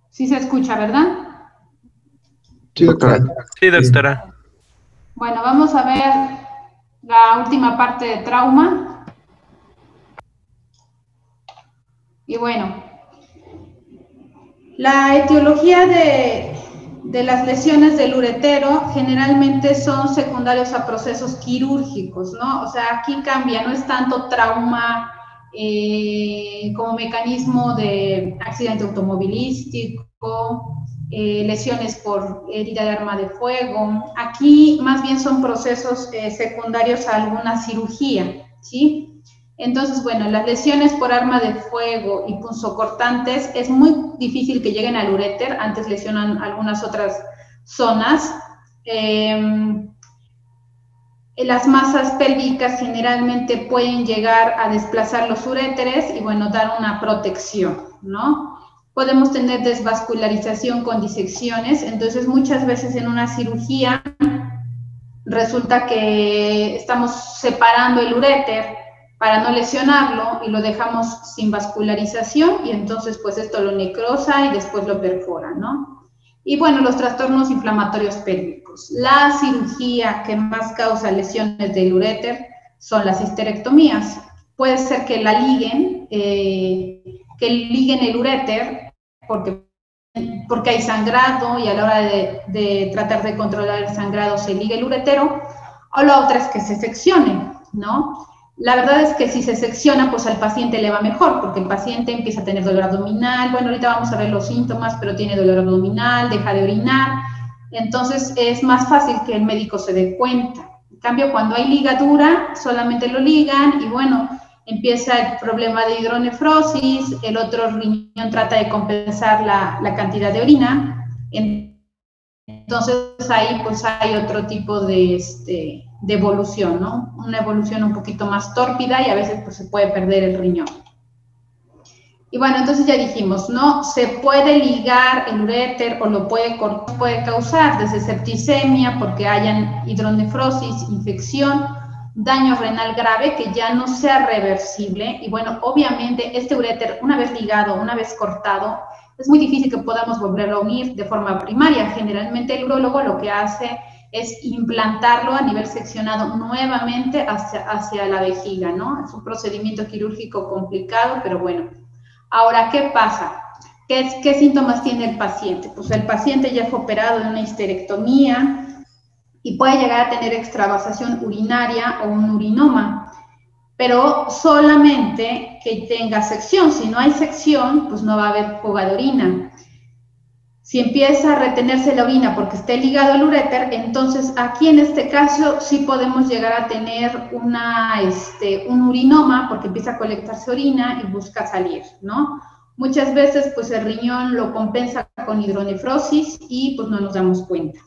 Sí se escucha, ¿verdad? Sí, doctora. Sí, doctora. Bueno, vamos a ver la última parte de trauma. Y bueno, la etiología de las lesiones del uretero generalmente son secundarios a procesos quirúrgicos, ¿no? O sea, aquí cambia, no es tanto trauma como mecanismo de accidente automovilístico, lesiones por herida de arma de fuego. Aquí más bien son procesos secundarios a alguna cirugía, ¿sí? Entonces, bueno, las lesiones por arma de fuego y punzocortantes es muy difícil que lleguen al uréter, antes lesionan algunas otras zonas. Las masas pélvicas generalmente pueden llegar a desplazar los uréteres y, bueno, dar una protección, ¿no? Podemos tener desvascularización con disecciones, entonces muchas veces en una cirugía resulta que estamos separando el uréter para no lesionarlo y lo dejamos sin vascularización y entonces pues esto lo necrosa y después lo perfora, ¿no? Y bueno, los trastornos inflamatorios pélvicos. La cirugía que más causa lesiones del uréter son las histerectomías. Puede ser que la liguen, el uréter porque hay sangrado y a la hora de tratar de controlar el sangrado se liga el uretero, o la otra es que se seccione, ¿no? La verdad es que si se secciona, pues al paciente le va mejor, porque el paciente empieza a tener dolor abdominal, bueno, ahorita vamos a ver los síntomas, pero tiene dolor abdominal, deja de orinar, entonces es más fácil que el médico se dé cuenta. En cambio, cuando hay ligadura, solamente lo ligan y bueno, empieza el problema de hidronefrosis, el otro riñón trata de compensar la cantidad de orina, entonces ahí pues hay otro tipo de evolución, ¿no? Una evolución un poquito más tórpida y a veces pues se puede perder el riñón. Y bueno, entonces ya dijimos, ¿no? Se puede ligar el uréter o lo puede causar desde septicemia porque hayan hidronefrosis, infección, daño renal grave que ya no sea reversible. Y bueno, obviamente este uréter, una vez ligado, una vez cortado, es muy difícil que podamos volverlo a unir de forma primaria. Generalmente el urólogo lo que hace es implantarlo a nivel seccionado nuevamente hacia la vejiga, ¿no? Es un procedimiento quirúrgico complicado, pero bueno. Ahora, ¿qué pasa? ¿Qué síntomas tiene el paciente? Pues el paciente ya fue operado de una histerectomía y puede llegar a tener extravasación urinaria o un urinoma, pero solamente que tenga sección. Si no hay sección, pues no va a haber fuga de orina. Si empieza a retenerse la orina porque esté ligado al uréter, entonces aquí en este caso sí podemos llegar a tener un urinoma porque empieza a colectarse orina y busca salir, ¿no? Muchas veces pues el riñón lo compensa con hidronefrosis y pues no nos damos cuenta.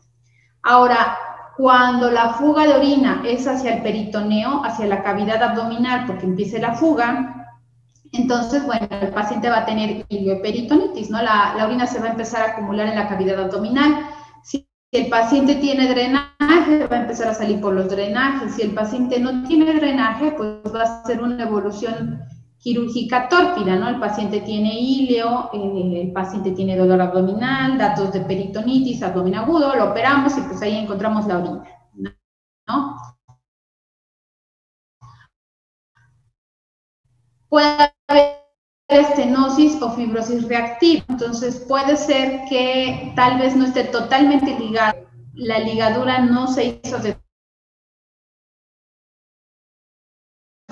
Ahora, cuando la fuga de orina es hacia el peritoneo, hacia la cavidad abdominal porque empiece la fuga, entonces, bueno, el paciente va a tener ilioperitonitis, ¿no? La orina se va a empezar a acumular en la cavidad abdominal. Si el paciente tiene drenaje, va a empezar a salir por los drenajes. Si el paciente no tiene drenaje, pues va a ser una evolución quirúrgica tórpida, ¿no? El paciente tiene ilio, el paciente tiene dolor abdominal, datos de peritonitis, abdomen agudo, lo operamos y pues ahí encontramos la orina, ¿no? Puede haber estenosis o fibrosis reactiva, entonces puede ser que tal vez no esté totalmente ligada, la ligadura no se hizo de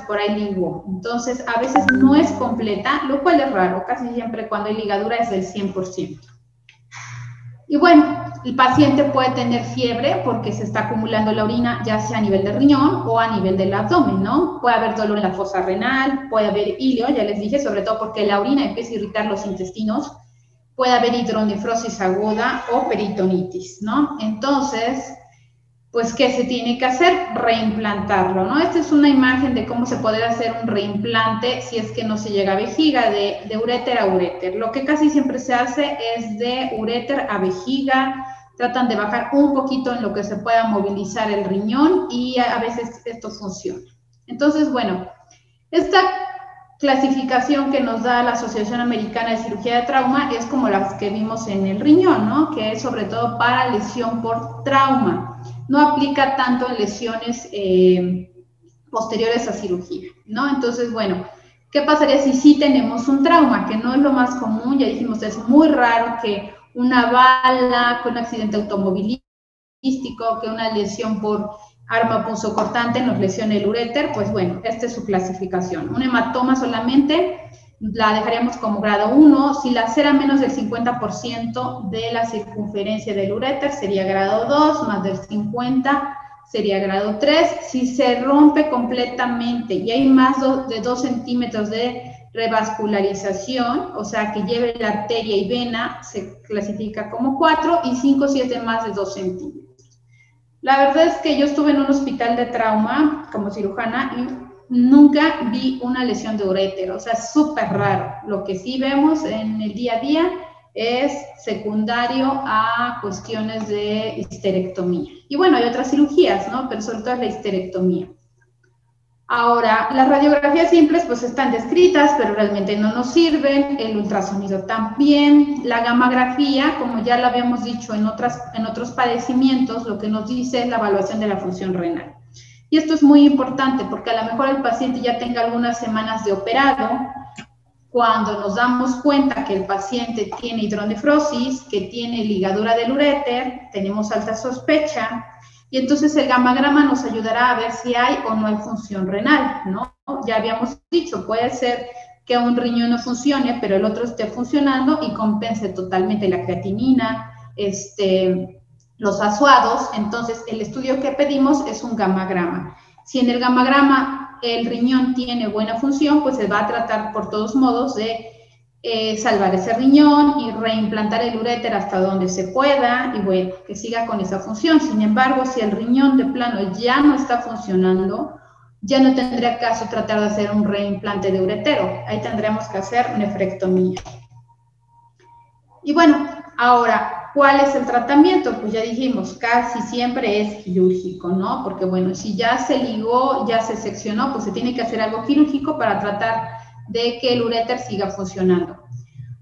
por ahí liguó, entonces a veces no es completa, lo cual es raro, casi siempre cuando hay ligadura es del 100%. Y bueno, el paciente puede tener fiebre porque se está acumulando la orina ya sea a nivel del riñón o a nivel del abdomen, ¿no? Puede haber dolor en la fosa renal, puede haber ilio, ya les dije, sobre todo porque la orina empieza a irritar los intestinos, puede haber hidronefrosis aguda o peritonitis, ¿no? Entonces, pues, ¿qué se tiene que hacer? Reimplantarlo, ¿no? Esta es una imagen de cómo se podría hacer un reimplante si es que no se llega a vejiga, de uréter a uréter. Lo que casi siempre se hace es de uréter a vejiga, tratan de bajar un poquito en lo que se pueda movilizar el riñón y a veces esto funciona. Entonces, bueno, esta clasificación que nos da la Asociación Americana de Cirugía de Trauma es como las que vimos en el riñón, ¿no? Que es sobre todo para lesión por trauma. No aplica tanto en lesiones posteriores a cirugía, ¿no? Entonces, bueno, ¿qué pasaría si sí tenemos un trauma? Que no es lo más común, ya dijimos, es muy raro que una bala, que un accidente automovilístico, que una lesión por arma punzocortante nos lesione el uréter. Pues bueno, esta es su clasificación. Un hematoma solamente la dejaríamos como grado 1. Si lacera menos del 50% de la circunferencia del uréter, sería grado 2, más del 50% sería grado 3. Si se rompe completamente y hay más de 2 centímetros de revascularización, o sea, que lleve la arteria y vena, se clasifica como 4, y 5 si es de más de 2 centímetros. La verdad es que yo estuve en un hospital de trauma como cirujana y nunca vi una lesión de uréter, o sea, súper raro. Lo que sí vemos en el día a día es secundario a cuestiones de histerectomía. Y bueno, hay otras cirugías, ¿no? Pero sobre todo es la histerectomía. Ahora, las radiografías simples pues están descritas, pero realmente no nos sirven, el ultrasonido también, la gammagrafía, como ya lo habíamos dicho en otros padecimientos, lo que nos dice es la evaluación de la función renal. Y esto es muy importante porque a lo mejor el paciente ya tenga algunas semanas de operado. Cuando nos damos cuenta que el paciente tiene hidronefrosis, que tiene ligadura del uréter, tenemos alta sospecha, y entonces el gammagrama nos ayudará a ver si hay o no hay función renal, ¿no? Ya habíamos dicho, puede ser que un riñón no funcione, pero el otro esté funcionando y compense totalmente la creatinina, los asuados. Entonces el estudio que pedimos es un gammagrama. Si en el gammagrama el riñón tiene buena función, pues se va a tratar por todos modos de salvar ese riñón y reimplantar el uréter hasta donde se pueda y bueno, que siga con esa función. Sin embargo, si el riñón de plano ya no está funcionando, ya no tendría caso tratar de hacer un reimplante de uretero. Ahí tendremos que hacer nefrectomía. Y bueno, ahora, ¿cuál es el tratamiento? Pues ya dijimos, casi siempre es quirúrgico, ¿no? Porque bueno, si ya se ligó, ya se seccionó, pues se tiene que hacer algo quirúrgico para tratar de que el uréter siga funcionando.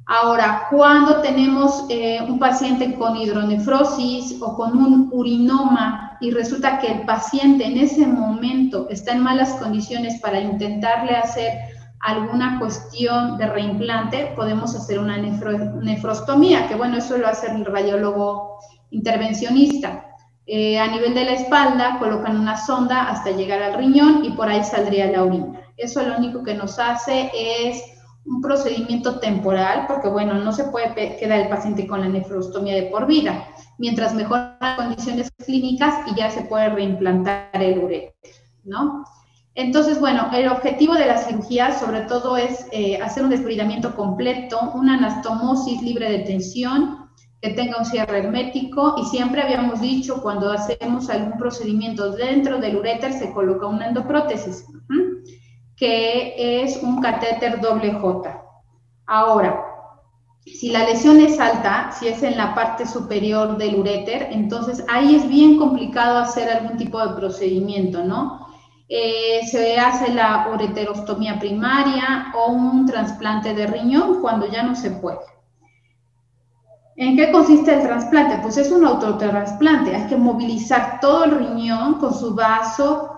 Ahora, cuando tenemos un paciente con hidronefrosis o con un urinoma y resulta que el paciente en ese momento está en malas condiciones para intentarle hacer alguna cuestión de reimplante, podemos hacer una nefrostomía, que bueno, eso lo hace el radiólogo intervencionista. A nivel de la espalda colocan una sonda hasta llegar al riñón y por ahí saldría la orina. Eso lo único que nos hace es un procedimiento temporal, porque bueno, no se puede quedar el paciente con la nefrostomía de por vida, mientras mejoran las condiciones clínicas y ya se puede reimplantar el uréter, ¿no? Entonces, bueno, el objetivo de la cirugía sobre todo es hacer un desbridamiento completo, una anastomosis libre de tensión, que tenga un cierre hermético, y siempre habíamos dicho, cuando hacemos algún procedimiento dentro del uréter se coloca una endoprótesis, que es un catéter doble J. Ahora, si la lesión es alta, si es en la parte superior del uréter, entonces ahí es bien complicado hacer algún tipo de procedimiento, ¿no? Se hace la ureterostomía primaria o un trasplante de riñón cuando ya no se puede. ¿En qué consiste el trasplante? Pues es un autotrasplante, hay que movilizar todo el riñón con su vaso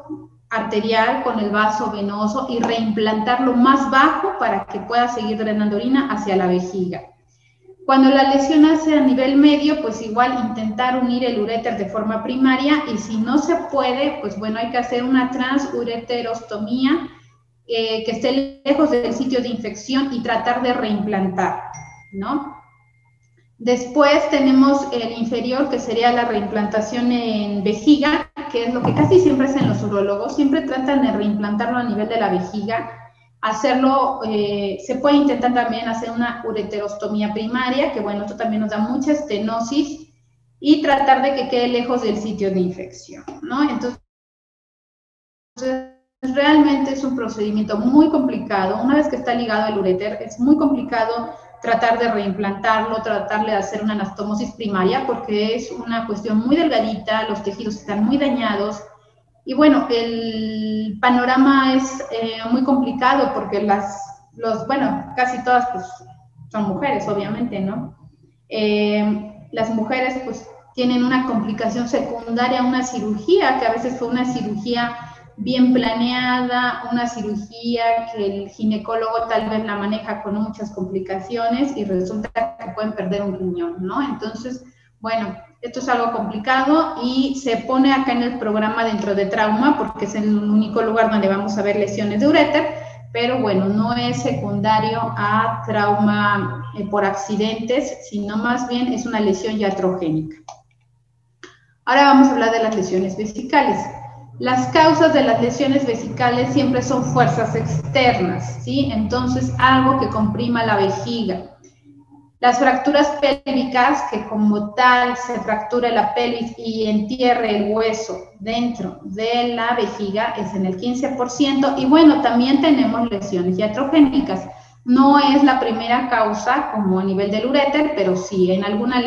arterial, con el vaso venoso y reimplantarlo más bajo para que pueda seguir drenando orina hacia la vejiga. Cuando la lesión hace a nivel medio, pues igual intentar unir el uréter de forma primaria, y si no se puede, pues bueno, hay que hacer una transureterostomía que esté lejos del sitio de infección y tratar de reimplantar, ¿no? Después tenemos el inferior, que sería la reimplantación en vejiga, que es lo que casi siempre hacen los urólogos, siempre tratan de reimplantarlo a nivel de la vejiga. Hacerlo, se puede intentar también hacer una ureterostomía primaria, que bueno, esto también nos da mucha estenosis, y tratar de que quede lejos del sitio de infección, ¿no? Entonces, realmente es un procedimiento muy complicado. Una vez que está ligado al uréter, es muy complicado tratar de reimplantarlo, tratarle de hacer una anastomosis primaria, porque es una cuestión muy delgadita, los tejidos están muy dañados, y bueno, el panorama es muy complicado porque las bueno, casi todas pues son mujeres, obviamente, ¿no? Las mujeres pues tienen una complicación secundaria a una cirugía, que a veces fue una cirugía bien planeada, una cirugía que el ginecólogo tal vez la maneja con muchas complicaciones y resulta que pueden perder un riñón, ¿no? Entonces, bueno, esto es algo complicado y se pone acá en el programa dentro de trauma porque es el único lugar donde vamos a ver lesiones de uréter, pero bueno, no es secundario a trauma por accidentes, sino más bien es una lesión iatrogénica. Ahora vamos a hablar de las lesiones vesicales. Las causas de las lesiones vesicales siempre son fuerzas externas, ¿sí? Entonces, algo que comprima la vejiga. Las fracturas pélvicas, que como tal se fractura la pelvis y entierre el hueso dentro de la vejiga, es en el 15%. Y bueno, también tenemos lesiones iatrogénicas. No es la primera causa como a nivel del uréter, pero sí, en alguna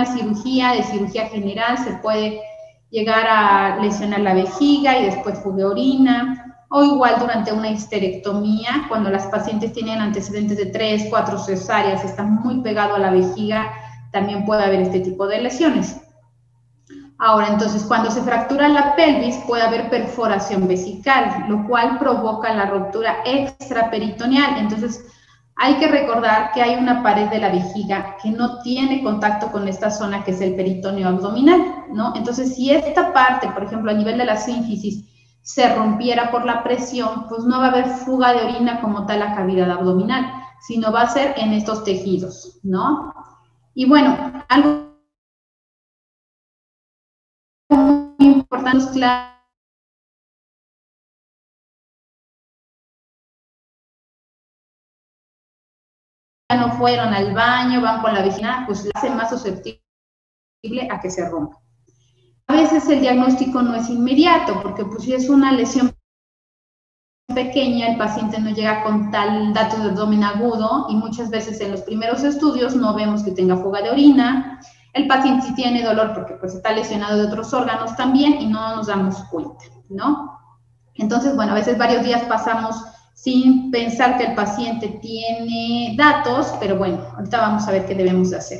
cirugía, de cirugía general, se puede llegar a lesionar la vejiga y después fuga de orina, o igual durante una histerectomía, cuando las pacientes tienen antecedentes de 3, 4 cesáreas, están muy pegados a la vejiga, también puede haber este tipo de lesiones. Ahora, entonces, cuando se fractura la pelvis, puede haber perforación vesical, lo cual provoca la ruptura extraperitoneal. Entonces, hay que recordar que hay una pared de la vejiga que no tiene contacto con esta zona que es el peritoneo abdominal, ¿no? Entonces, si esta parte, por ejemplo, a nivel de la sínfisis, se rompiera por la presión, pues no va a haber fuga de orina como tal a cavidad abdominal, sino va a ser en estos tejidos, ¿no? Y bueno, algo muy importante es claro, no fueron al baño, van con la vejiga, pues la hace más susceptible a que se rompa. A veces el diagnóstico no es inmediato, porque pues si es una lesión pequeña, el paciente no llega con tal dato de abdomen agudo y muchas veces en los primeros estudios no vemos que tenga fuga de orina. El paciente sí tiene dolor porque pues está lesionado de otros órganos también y no nos damos cuenta, ¿no? Entonces, bueno, a veces varios días pasamos sin pensar que el paciente tiene datos, pero bueno, ahorita vamos a ver qué debemos de hacer.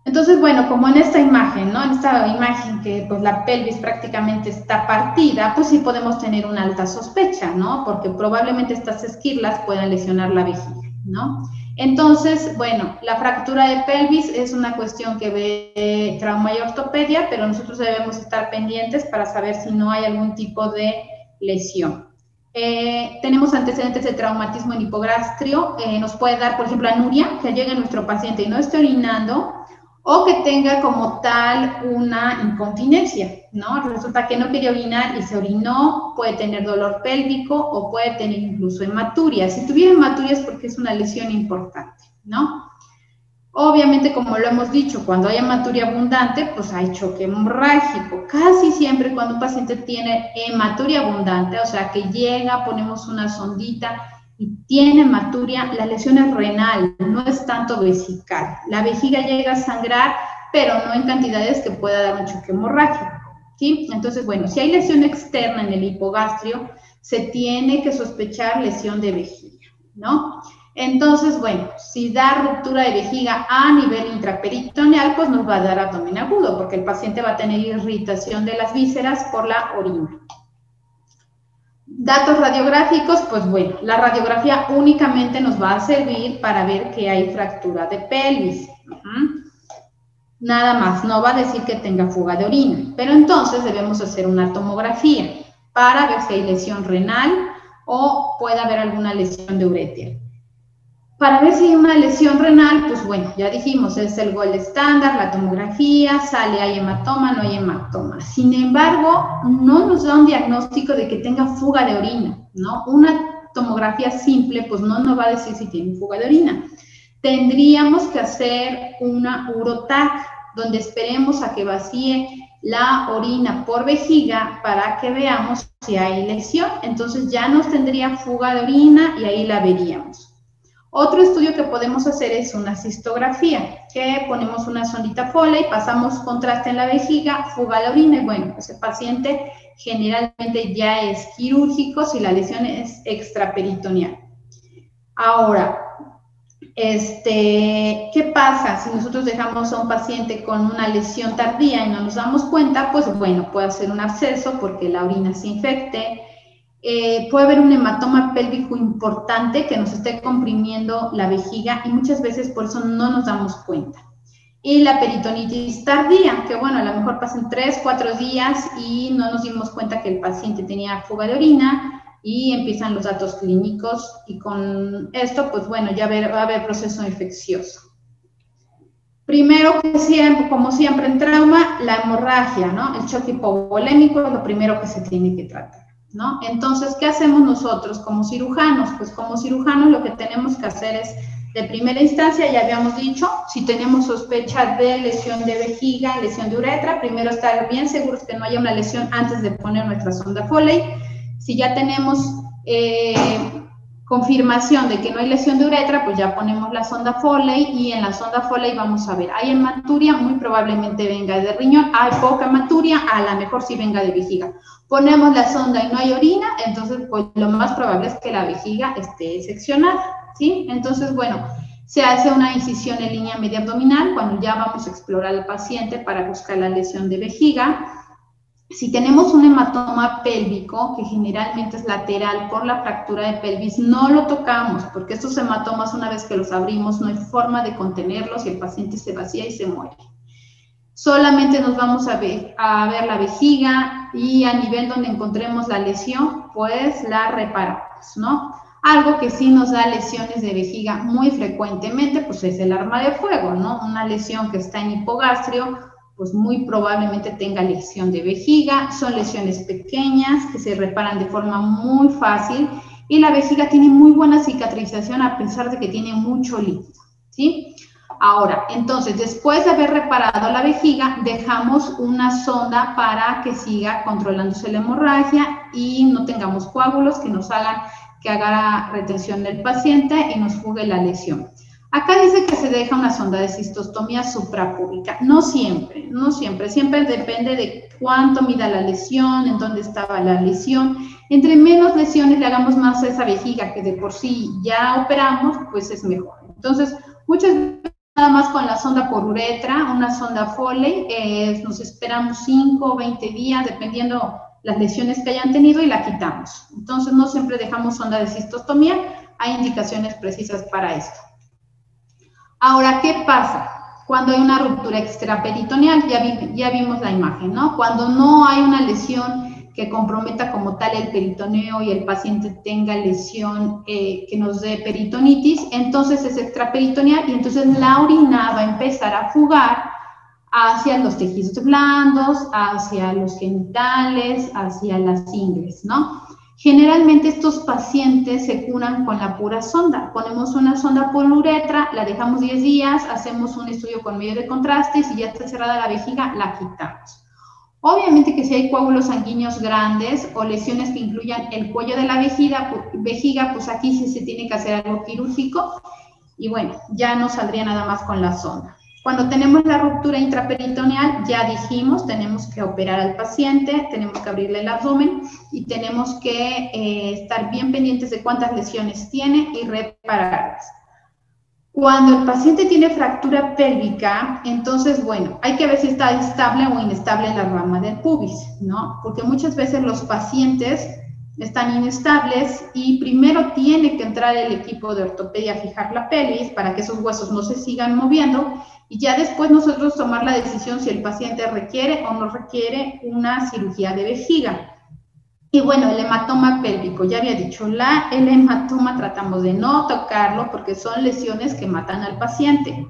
Entonces, bueno, como en esta imagen, ¿no? En esta imagen que pues la pelvis prácticamente está partida, pues sí podemos tener una alta sospecha, ¿no? Porque probablemente estas esquirlas puedan lesionar la vejiga, ¿no? Entonces, bueno, la fractura de pelvis es una cuestión que ve trauma y ortopedia, pero nosotros debemos estar pendientes para saber si no hay algún tipo de lesión. Tenemos antecedentes de traumatismo en hipogastrio, nos puede dar, por ejemplo, anuria, que llegue nuestro paciente y no esté orinando, o que tenga como tal una incontinencia, ¿no? Resulta que no quería orinar y se orinó, puede tener dolor pélvico o puede tener incluso hematuria. Si tuviera hematuria es porque es una lesión importante, ¿no? Obviamente, como lo hemos dicho, cuando hay hematuria abundante, pues hay choque hemorrágico. Casi siempre cuando un paciente tiene hematuria abundante, o sea, que llega, ponemos una sondita y tiene hematuria, la lesión es renal, no es tanto vesical. La vejiga llega a sangrar, pero no en cantidades que pueda dar un choque hemorrágico, ¿sí? Entonces, bueno, si hay lesión externa en el hipogastrio, se tiene que sospechar lesión de vejiga, ¿no? Entonces, bueno, si da ruptura de vejiga a nivel intraperitoneal, pues nos va a dar abdomen agudo, porque el paciente va a tener irritación de las vísceras por la orina. Datos radiográficos, pues bueno, la radiografía únicamente nos va a servir para ver que hay fractura de pelvis. Nada más, no va a decir que tenga fuga de orina, pero entonces debemos hacer una tomografía para ver si hay lesión renal o puede haber alguna lesión de uréter. Para ver si hay una lesión renal, pues bueno, ya dijimos, es el gold estándar, la tomografía, sale hay hematoma, no hay hematoma. Sin embargo, no nos da un diagnóstico de que tenga fuga de orina, ¿no? Una tomografía simple, pues no nos va a decir si tiene fuga de orina. Tendríamos que hacer una urotac, donde esperemos a que vacíe la orina por vejiga para que veamos si hay lesión. Entonces ya nos tendría fuga de orina y ahí la veríamos. Otro estudio que podemos hacer es una cistografía, que ponemos una sondita Foley, pasamos contraste en la vejiga, fuga de orina y bueno, ese paciente generalmente ya es quirúrgico si la lesión es extraperitoneal. Ahora, ¿qué pasa si nosotros dejamos a un paciente con una lesión tardía y no nos damos cuenta? Pues bueno, puede ser un absceso porque la orina se infecte, puede haber un hematoma pélvico importante que nos esté comprimiendo la vejiga y muchas veces por eso no nos damos cuenta. Y la peritonitis tardía, que bueno, a lo mejor pasan 3, 4 días y no nos dimos cuenta que el paciente tenía fuga de orina y empiezan los datos clínicos y con esto, pues bueno, ya va a haber proceso infeccioso. Primero, que siempre, como siempre en trauma, la hemorragia, ¿no? El choque hipovolémico es lo primero que se tiene que tratar, ¿no? Entonces, ¿qué hacemos nosotros como cirujanos? Pues como cirujanos lo que tenemos que hacer es, de primera instancia, ya habíamos dicho, si tenemos sospecha de lesión de vejiga, lesión de uretra, primero estar bien seguros que no haya una lesión antes de poner nuestra sonda Foley. Si ya tenemos confirmación de que no hay lesión de uretra, pues ya ponemos la sonda Foley y en la sonda Foley vamos a ver, hay hematuria, muy probablemente venga de riñón, hay poca hematuria, a lo mejor sí venga de vejiga. Ponemos la sonda y no hay orina, entonces pues lo más probable es que la vejiga esté seccionada, ¿sí? Entonces, bueno, se hace una incisión en línea media abdominal cuando ya vamos a explorar al paciente para buscar la lesión de vejiga. Si tenemos un hematoma pélvico, que generalmente es lateral por la fractura de pelvis, no lo tocamos, porque estos hematomas, una vez que los abrimos, no hay forma de contenerlos y el paciente se vacía y se muere. Solamente nos vamos a ver la vejiga y a nivel donde encontremos la lesión, pues la reparamos, ¿no? Algo que sí nos da lesiones de vejiga muy frecuentemente, pues es el arma de fuego, ¿no? Una lesión que está en hipogastrio, pues muy probablemente tenga lesión de vejiga, son lesiones pequeñas que se reparan de forma muy fácil y la vejiga tiene muy buena cicatrización a pesar de que tiene mucho líquido, ¿sí? Ahora, entonces, después de haber reparado la vejiga, dejamos una sonda para que siga controlándose la hemorragia y no tengamos coágulos que nos hagan que haga retención del paciente y nos fugue la lesión. Acá dice que se deja una sonda de cistostomía suprapúbica. No siempre, no siempre. Siempre depende de cuánto mida la lesión, en dónde estaba la lesión. Entre menos lesiones le hagamos más a esa vejiga que de por sí ya operamos, pues es mejor. Entonces, muchas veces nada más con la sonda por uretra, una sonda Foley, nos esperamos 5 o 20 días, dependiendo las lesiones que hayan tenido y la quitamos. Entonces, no siempre dejamos sonda de cistostomía, hay indicaciones precisas para esto. Ahora, ¿qué pasa? Cuando hay una ruptura extraperitoneal, ya vimos la imagen, ¿no? Cuando no hay una lesión que comprometa como tal el peritoneo y el paciente tenga lesión que nos dé peritonitis, entonces es extraperitoneal y entonces la orina va a empezar a fugar hacia los tejidos blandos, hacia los genitales, hacia las ingles, ¿no? Generalmente estos pacientes se curan con la pura sonda. Ponemos una sonda por uretra, la dejamos 10 días, hacemos un estudio con medio de contraste y si ya está cerrada la vejiga, la quitamos. Obviamente que si hay coágulos sanguíneos grandes o lesiones que incluyan el cuello de la vejiga, pues aquí sí se tiene que hacer algo quirúrgico y bueno, ya no saldría nada más con la sonda. Cuando tenemos la ruptura intraperitoneal, ya dijimos, tenemos que operar al paciente, tenemos que abrirle el abdomen y tenemos que estar bien pendientes de cuántas lesiones tiene y repararlas. Cuando el paciente tiene fractura pélvica, entonces, bueno, hay que ver si está estable o inestable la rama del pubis, ¿no? Porque muchas veces los pacientes están inestables y primero tiene que entrar el equipo de ortopedia a fijar la pelvis para que esos huesos no se sigan moviendo y ya después nosotros tomar la decisión si el paciente requiere o no requiere una cirugía de vejiga. Y bueno, el hematoma pélvico, ya había dicho, el hematoma tratamos de no tocarlo porque son lesiones que matan al paciente.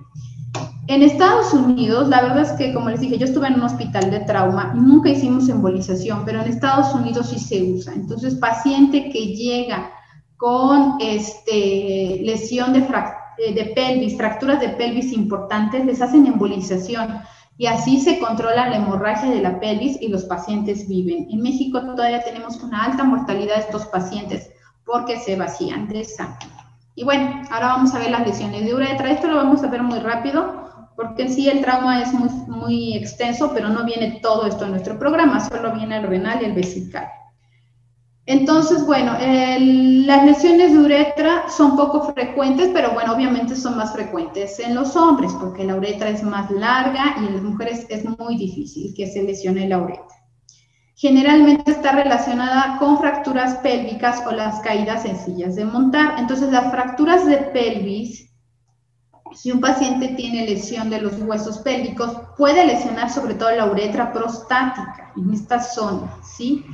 En Estados Unidos, la verdad es que, como les dije, yo estuve en un hospital de trauma, nunca hicimos embolización, pero en Estados Unidos sí se usa. Entonces, paciente que llega con lesión de pelvis, fracturas de pelvis importantes, les hacen embolización y así se controla la hemorragia de la pelvis y los pacientes viven. En México todavía tenemos una alta mortalidad de estos pacientes porque se vacían de sangre. Y bueno, ahora vamos a ver las lesiones de uretra. Esto lo vamos a ver muy rápido porque en sí el trauma es muy extenso, pero no viene todo esto en nuestro programa, solo viene el renal y el vesical. Entonces, bueno, las lesiones de uretra son poco frecuentes, pero bueno, obviamente son más frecuentes en los hombres, porque la uretra es más larga y en las mujeres es muy difícil que se lesione la uretra. Generalmente está relacionada con fracturas pélvicas o las caídas en sillas de montar. Entonces, las fracturas de pelvis, si un paciente tiene lesión de los huesos pélvicos, puede lesionar sobre todo la uretra prostática, en esta zona, ¿sí?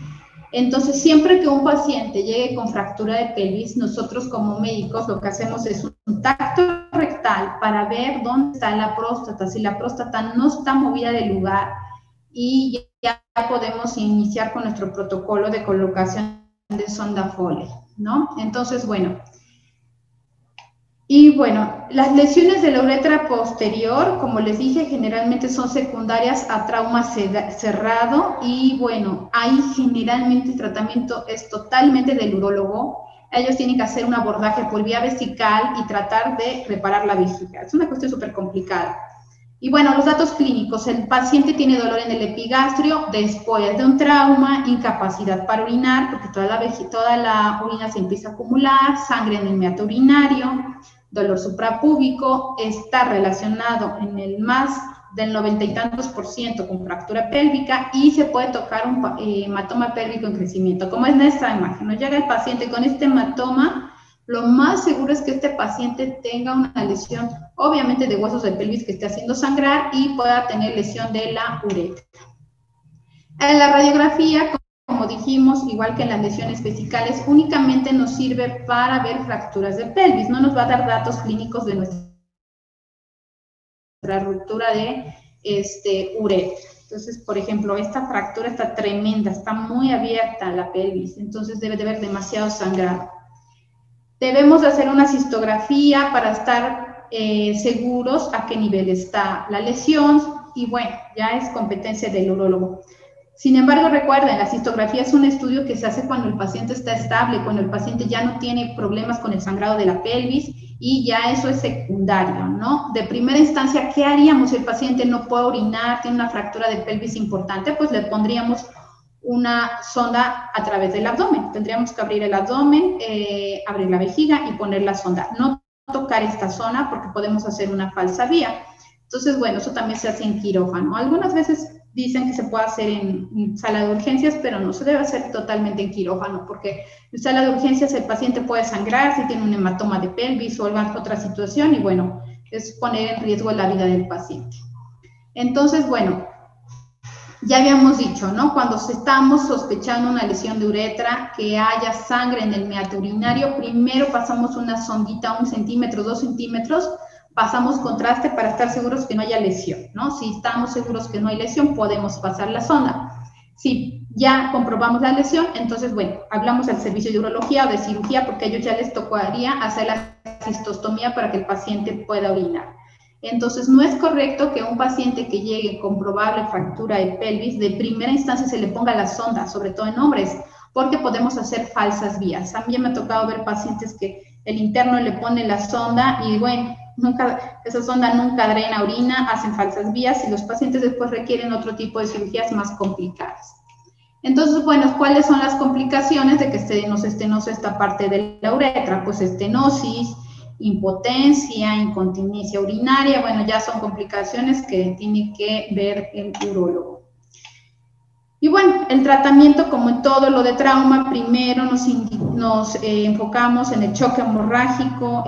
Entonces, siempre que un paciente llegue con fractura de pelvis, nosotros como médicos lo que hacemos es un tacto rectal para ver dónde está la próstata, si la próstata no está movida del lugar, y ya podemos iniciar con nuestro protocolo de colocación de sonda Foley, ¿no? Entonces, bueno, las lesiones de la uretra posterior, como les dije, generalmente son secundarias a trauma cerrado y bueno, ahí generalmente el tratamiento es totalmente del urólogo. Ellos tienen que hacer un abordaje por vía vesical y tratar de reparar la vejiga. Es una cuestión súper complicada. Y bueno, los datos clínicos, el paciente tiene dolor en el epigastrio después de un trauma, incapacidad para orinar, porque toda la orina se empieza a acumular, sangre en el meato urinario, dolor suprapúbico, está relacionado en el más del 90 y tantos % con fractura pélvica y se puede tocar un hematoma pélvico en crecimiento, como es en esta imagen. Nos llega el paciente con este hematoma, lo más seguro es que este paciente tenga una lesión, obviamente de huesos de pelvis que esté haciendo sangrar y pueda tener lesión de la uretra. En la radiografía, como dijimos, igual que en las lesiones vesicales, únicamente nos sirve para ver fracturas de pelvis, no nos va a dar datos clínicos de nuestra ruptura de uretra. Entonces, por ejemplo, esta fractura está tremenda, está muy abierta la pelvis, entonces debe de haber demasiado sangrado. Debemos hacer una cistografía para estar seguros a qué nivel está la lesión y bueno, ya es competencia del urólogo. Sin embargo, recuerden, la cistografía es un estudio que se hace cuando el paciente está estable, cuando el paciente ya no tiene problemas con el sangrado de la pelvis y ya eso es secundario, ¿no? De primera instancia, ¿qué haríamos si el paciente no puede orinar, tiene una fractura de pelvis importante? Pues le pondríamos una sonda a través del abdomen. Tendríamos que abrir el abdomen, abrir la vejiga y poner la sonda. No tocar esta zona porque podemos hacer una falsa vía. Entonces, bueno, eso también se hace en quirófano. Algunas veces dicen que se puede hacer en sala de urgencias, pero no se debe hacer totalmente en quirófano porque en sala de urgencias el paciente puede sangrar si tiene un hematoma de pelvis o alguna otra situación y bueno, es poner en riesgo la vida del paciente. Entonces, bueno, ya habíamos dicho, ¿no? Cuando estamos sospechando una lesión de uretra, que haya sangre en el meato urinario, primero pasamos una sondita, 1 centímetro, 2 centímetros, pasamos contraste para estar seguros que no haya lesión, ¿no? Si estamos seguros que no hay lesión, podemos pasar la sonda. Si ya comprobamos la lesión, entonces, bueno, hablamos del servicio de urología o de cirugía, porque a ellos ya les tocaría hacer la cistostomía para que el paciente pueda orinar. Entonces, no es correcto que a un paciente que llegue con probable fractura de pelvis, de primera instancia se le ponga la sonda, sobre todo en hombres, porque podemos hacer falsas vías. También me ha tocado ver pacientes que el interno le pone la sonda y, bueno, esa sonda nunca drena orina, hacen falsas vías y los pacientes después requieren otro tipo de cirugías más complicadas. Entonces, bueno, ¿cuáles son las complicaciones de que estenosa esta parte de la uretra? Pues estenosis, impotencia, incontinencia urinaria, bueno, ya son complicaciones que tiene que ver el urólogo. Y bueno, el tratamiento, como en todo lo de trauma, primero nos enfocamos en el choque hemorrágico,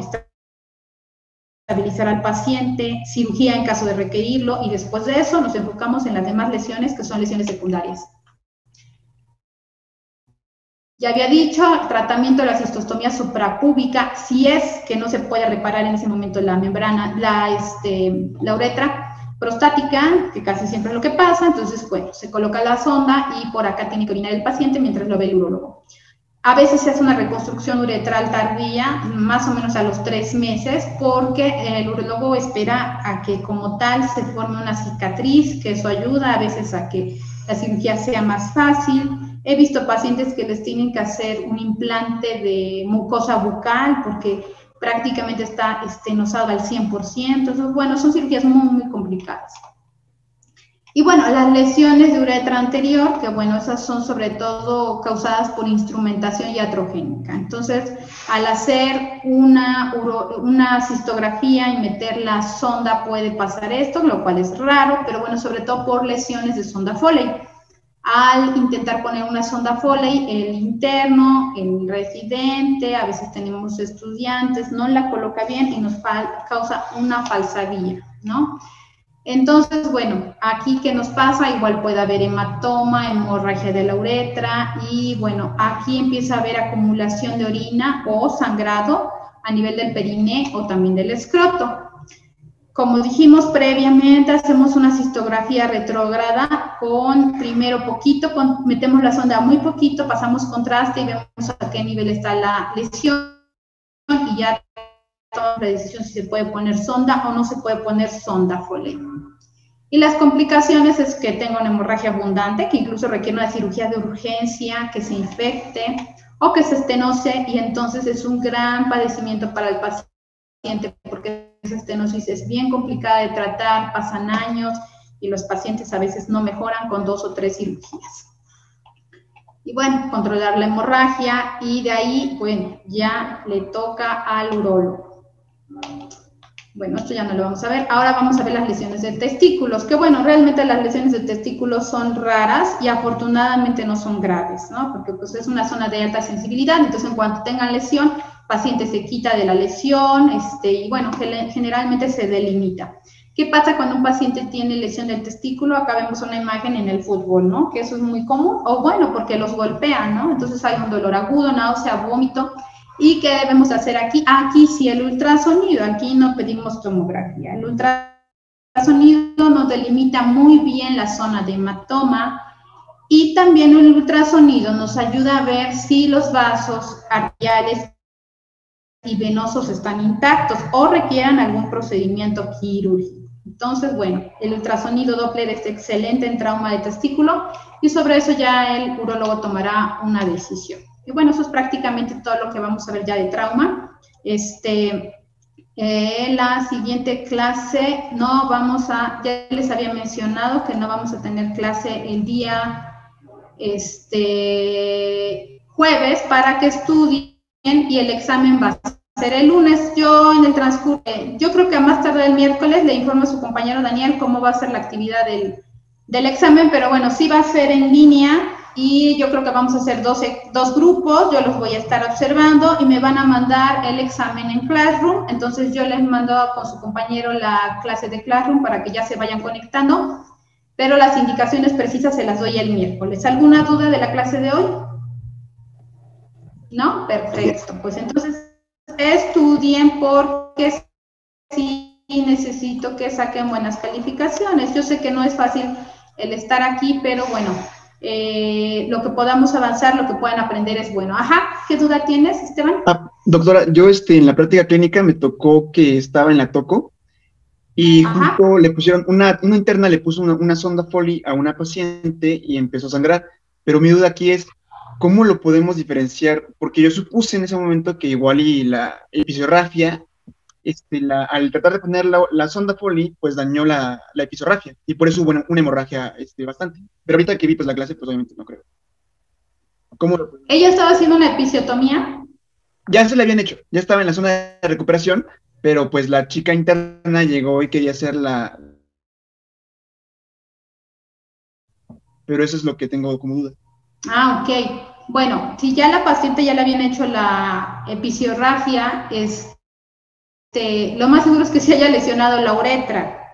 estabilizar al paciente, cirugía en caso de requerirlo, y después de eso nos enfocamos en las demás lesiones, que son lesiones secundarias. Ya había dicho, tratamiento de la cistostomía suprapúbica, si es que no se puede reparar en ese momento la membrana, la uretra prostática, que casi siempre es lo que pasa, entonces, bueno, se coloca la sonda y por acá tiene que orinar el paciente mientras lo ve el urólogo. A veces se hace una reconstrucción uretral tardía, más o menos a los 3 meses, porque el urólogo espera a que como tal se forme una cicatriz, que eso ayuda a veces a que la cirugía sea más fácil. He visto pacientes que les tienen que hacer un implante de mucosa bucal porque prácticamente está estenosado al 100%. Entonces, bueno, son cirugías muy, muy complicadas. Y bueno, las lesiones de uretra anterior, que bueno, esas son sobre todo causadas por instrumentación iatrogénica. Entonces, al hacer una cistografía y meter la sonda puede pasar esto, lo cual es raro, pero bueno, sobre todo por lesiones de sonda Foley. Al intentar poner una sonda Foley, el interno, el residente, a veces tenemos estudiantes, no la coloca bien y nos causa una falsa vía, ¿no? Entonces, bueno, aquí ¿qué nos pasa? Igual puede haber hematoma, hemorragia de la uretra y bueno, aquí empieza a haber acumulación de orina o sangrado a nivel del periné o también del escroto. Como dijimos previamente, hacemos una cistografía retrógrada con primero poquito, metemos la sonda muy poquito, pasamos contraste y vemos a qué nivel está la lesión y ya tomamos la decisión si se puede poner sonda o no se puede poner sonda Foley. Y las complicaciones es que tenga una hemorragia abundante, que incluso requiere una cirugía de urgencia, que se infecte o que se estenose y entonces es un gran padecimiento para el paciente porque esa estenosis es bien complicada de tratar, pasan años y los pacientes a veces no mejoran con 2 o 3 cirugías. Y bueno, controlar la hemorragia y de ahí, bueno, ya le toca al urólogo. Bueno, esto ya no lo vamos a ver. Ahora vamos a ver las lesiones de testículos, que bueno, realmente las lesiones de testículos son raras y afortunadamente no son graves, ¿no? Porque pues es una zona de alta sensibilidad, entonces en cuanto tengan lesión, el paciente se quita de la lesión, y bueno, generalmente se delimita. ¿Qué pasa cuando un paciente tiene lesión del testículo? Acá vemos una imagen en el fútbol, ¿no? Que eso es muy común, o bueno, porque los golpean, ¿no? Entonces hay un dolor agudo, náusea, vómito. ¿Y qué debemos hacer aquí? Aquí sí el ultrasonido, aquí no pedimos tomografía. El ultrasonido nos delimita muy bien la zona de hematoma y también el ultrasonido nos ayuda a ver si los vasos arteriales y venosos están intactos o requieran algún procedimiento quirúrgico. Entonces, bueno, el ultrasonido Doppler es excelente en trauma de testículo y sobre eso ya el urólogo tomará una decisión. Y bueno, eso es prácticamente todo lo que vamos a ver ya de trauma. La siguiente clase no vamos a, ya les había mencionado que no vamos a tener clase el día jueves para que estudien y el examen va a ser el lunes. Yo en el transcurso, yo creo que a más tarde el miércoles le informo a su compañero Daniel cómo va a ser la actividad del examen, pero bueno, sí va a ser en línea y yo creo que vamos a hacer dos grupos, yo los voy a estar observando y me van a mandar el examen en Classroom, entonces yo les mando con su compañero la clase de Classroom para que ya se vayan conectando, pero las indicaciones precisas se las doy el miércoles. ¿Alguna duda de la clase de hoy? ¿No? Perfecto, pues entonces estudien porque sí necesito que saquen buenas calificaciones. Yo sé que no es fácil el estar aquí, pero bueno, lo que podamos avanzar, lo que puedan aprender es bueno. Ajá, ¿qué duda tienes, Esteban? Doctora, yo en la práctica clínica me tocó que estaba en la toco y justo le pusieron, una interna le puso una sonda Foley a una paciente y empezó a sangrar, pero mi duda aquí es, ¿cómo lo podemos diferenciar? Porque yo supuse en ese momento que igual y la episiografía, al tratar de poner la sonda Foley, pues dañó la episiografia y por eso hubo una hemorragia bastante. Pero ahorita que vi pues la clase, pues obviamente no creo. ¿Cómo lo podemos? ¿Ella estaba haciendo una episiotomía? Ya se le habían hecho, ya estaba en la zona de recuperación, pero pues la chica interna llegó y quería hacer pero eso es lo que tengo como duda. Ah, ok. Bueno, si ya la paciente ya le habían hecho la episiografia, lo más seguro es que se haya lesionado la uretra.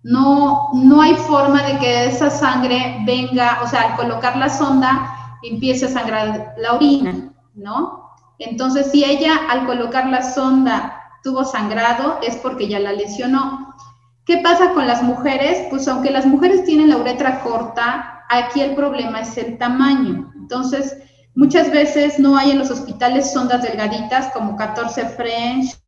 No hay forma de que esa sangre venga, o sea, al colocar la sonda empiece a sangrar la orina, ¿no? Entonces, si ella al colocar la sonda tuvo sangrado, es porque ya la lesionó. ¿Qué pasa con las mujeres? Pues aunque las mujeres tienen la uretra corta, aquí el problema es el tamaño. Entonces, muchas veces no hay en los hospitales sondas delgaditas como 14 French,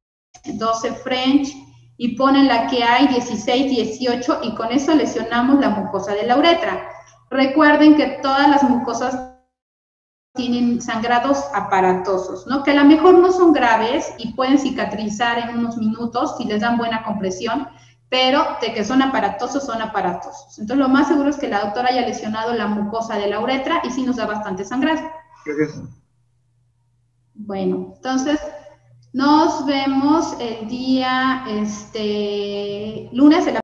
12 French, y ponen la que hay 16, 18, y con eso lesionamos la mucosa de la uretra. Recuerden que todas las mucosas tienen sangrados aparatosos, ¿no? Que a lo mejor no son graves y pueden cicatrizar en unos minutos si les dan buena compresión, pero de que son aparatosos, son aparatosos. Entonces, lo más seguro es que la doctora haya lesionado la mucosa de la uretra y sí nos da bastante sangrado. Gracias. Bueno, entonces, nos vemos el día lunes.